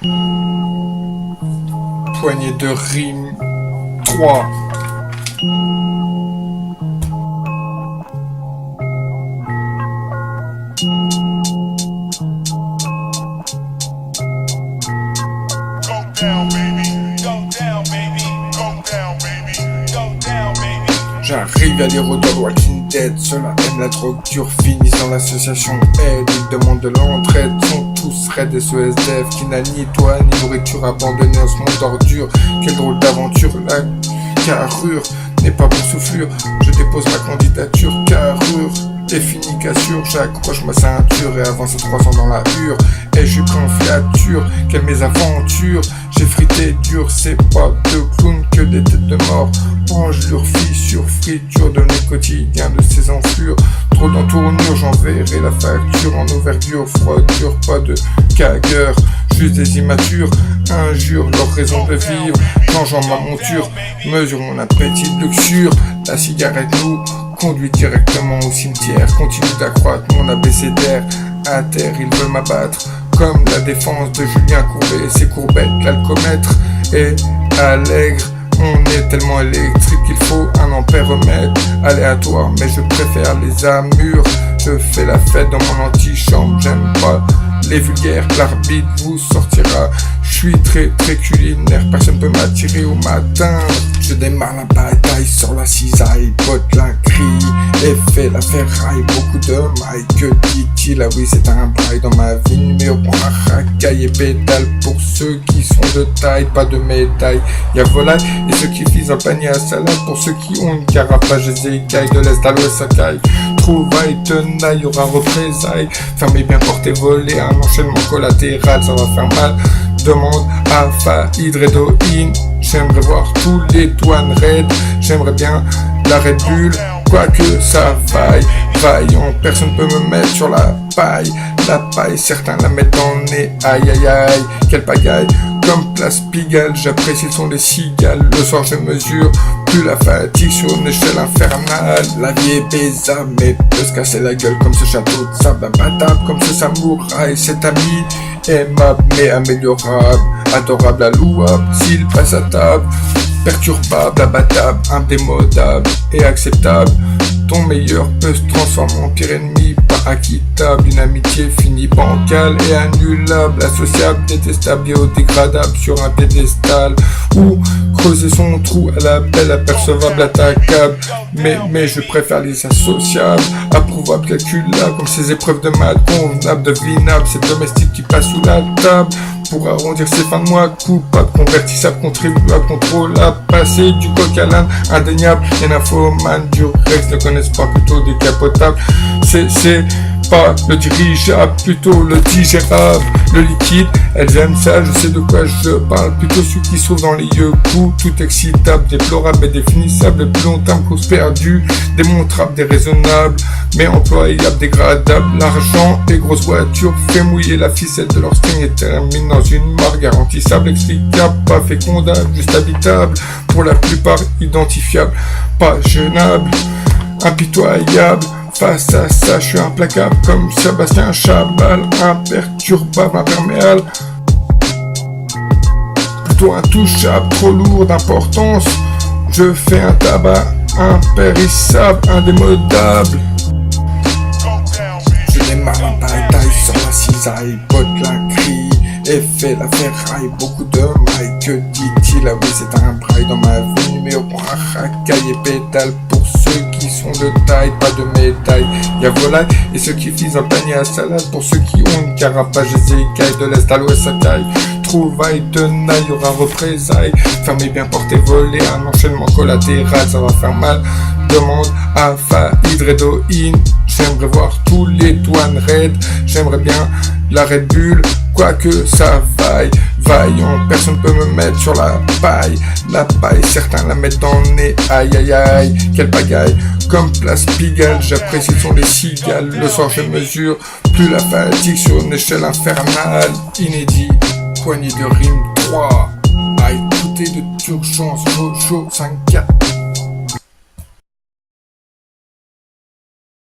Poignée de rimes 3. J'arrive à lire au doigt Walking Dead. Ceux-là aiment la drogue dure, finissent dans l'association aide. Ils demandent de l'entraide, sont tous raides SOSDF qui n'a ni toit ni nourriture, abandonnée en ce monde d'ordure. Quelle drôle d'aventure, la carrure n'est pas pour soufflure. Je dépose ma candidature, carrure est fini, cassure, j'accroche ma ceinture et avance à 300 dans la hure. Et je suis qu'en filature, quelle mésaventure. J'ai frité dur, c'est pas de clown que des têtes de mort. Engelure, fissure, friture de mes quotidiens, de ces enflures. Trop d'entournures, j'enverrai la facture en ouverture, froidure, pas de cagueur. Juste des immatures, injure leur raison de vivre. Changeant ma monture, mesure mon appétit de luxure. La cigarette nous conduit directement au cimetière. Continue d'accroître mon abécédaire. À terre, ils veulent m'abattre. Comme la défense de Julien Courbet. Ses courbettes, l'alcomètre est allègre. On est tellement électrique qu'il faut un ampèremètre aléatoire, mais je préfère les amures. Je fais la fête dans mon antichambre, j'aime pas les vulgaires, l'arbitre vous sortira. Je suis très culinaire, personne peut m'attirer au matin. Je démarre la bataille sur la cisaille, botte la grille et fait la ferraille. Beaucoup de mailles, que dit-il? Ah oui, c'est un braille dans ma vie. Numéro 1, racaille et pédale pour ceux qui sont de taille, pas de médaille. Y'a volaille et ceux qui visent un panier à salade. Pour ceux qui ont une carapace, je les écaille de l'est à l'ouest, ça caille. Trouvaille, tenaille, y'aura représailles. Fermez bien, portez, volez, un enchaînement collatéral, ça va faire mal. Demande à Hydrédoïne. J'aimerais voir tous les douanes raides. J'aimerais bien la Red Bull, quoique ça vaille. Vaillant, personne peut me mettre sur la paille. La paille, certains la mettent dans le nez. Aïe aïe aïe, quelle pagaille. Comme Place Pigalle, j'apprécie le son des cigales. Le soir je mesure plus la fatigue sur une échelle infernale. La vie est baisable, mais peut se casser la gueule comme ce château de sable imbattable. Comme ce samouraï, cet ami aimable mais améliorable. Adorable à louable, s'il passe à table. Perturbable, abattable, indémodable et acceptable. Ton meilleur peut se transformer en pire ennemi, pas acquittable. Une amitié finie bancale et annulable, associable, détestable, biodégradable sur un pédestal. Ou creuser son trou à la belle, apercevable, attaquable. Mais je préfère les associables, approuvables, calculables, comme ces épreuves de maths, convenables, devinables. Ces domestiques qui passent sous la table pour arrondir ses fins de mois, coupable, convertissable, contribuable, contrôlable, passé du coq à l'âne, indéniable, les nymphomanes du Rex ne connaissent pas, plutôt décapotable. C'est pas le dirigeable, plutôt le digérable, le liquide, elles aiment ça, je sais de quoi je parle, plutôt celui qui se trouve dans les yeux coups, tout excitable, déplorable et définissable, le plus longtemps cause perdue, démontrable, déraisonnable, mais employable, dégradable, l'argent et grosses voitures fait mouiller la ficelle de leur string et termine dans une mare garantissable, explicable, pas fécondable, juste habitable, pour la plupart identifiable, pas gênable, impitoyable. Face à ça, je suis implacable comme Sébastien Chabal, imperturbable, imperméable, plutôt intouchable, trop lourd d'importance. Je fais un tabac impérissable, indémodable. Je démarre la bataille sur la cisaille, botte la grille et fait la ferraille. Beaucoup de mailles, que dit-il? Ah oui, c'est un braille dans ma vie. Numéro 1, racaille et pédale pour ceux qui sont de taille, pas de médaille. Y'a volaille et ceux qui visent un panier à salade. Pour ceux qui ont une carapace, je les écaille de l'est à l'ouest, ça caille. Trouvaille, tenaille, y'aura représailles. Fermez bien, portez, volez, un enchaînement collatéral, ça va faire mal. Demande à Hydrédoïne. J'aimerais voir tous les douanes raides. J'aimerais bien la Red Bull, quoique ça vaille. Vaillant, personne peut me mettre sur la paille. La paille, certains la mettent dans le nez. Aïe aïe aïe, quelle pagaille. Comme Place Pigalle, j'apprécie le son des cigales. Le soir je mesure plus la fatigue sur une échelle infernale. Inédit, poignée de rimes 3. À écouter de d'urgence, Jojo 5-4.